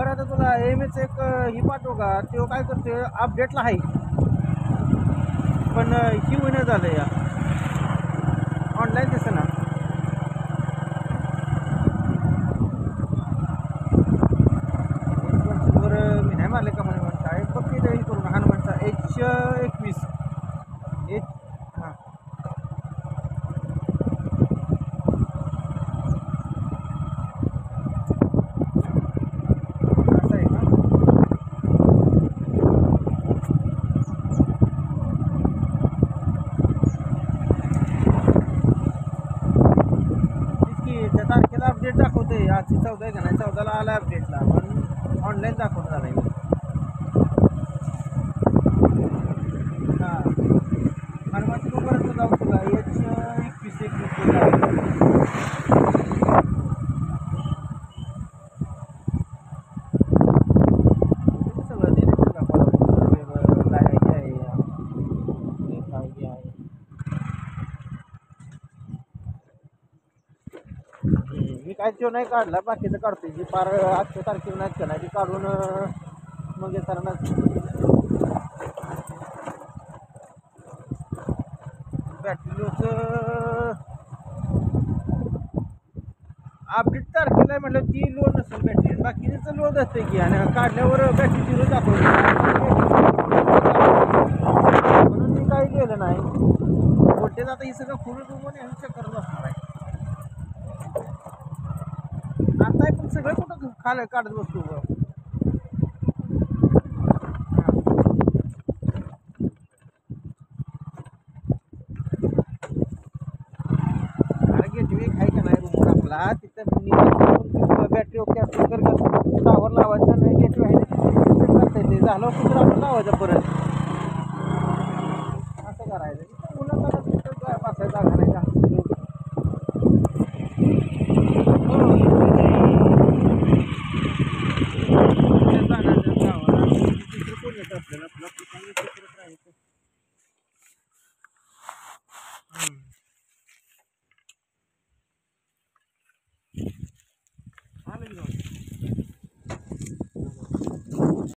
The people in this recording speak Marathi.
बरं आता तुला एमएच एक ही पाठवू का तो काय करतोय अपडेटला आहे पण ही होईना झालं या ऑनलाईन दिसतं ना बरं मी नाही मारले का म्हणे म्हणता एक बघ हे करून हनुमानचा H21 H हां असं आहे का की त्या तारखेला अपडेट दाखवते आजची 14 आहे का नाही 14ला आला अपडेटला पण ऑनलाईन दाखवून झाला आहे हां हनुमानची नंबरच जाऊ तुला H21 सगळं ते आहे मी काय तो नाही काढला बाकीचं काढतोय जी फार आजच्या तारखेला नाहीत का नाही ती काढून मग येताना बॅटरी लोचं अपडेट तारखेला म्हटलं ती लो नसेल बॅटरी बाकीचं लो असते की आणि काढल्यावर बॅटरी झिरो दाखवली म्हणून मी काही केलं नाही वोल्टेज आता ही सगळं फुल रूमवर ह्यांचं करत असणार आहे आता पण सगळं कुठं खाली काढत बसतो अरे गेटवे आहे का नाही रूमवर आपला तिथं बॅटरी ओके असली तर टावर लावायचं नाही गेटवे आहे करता येते झालं कुठं आपण लावायचं परत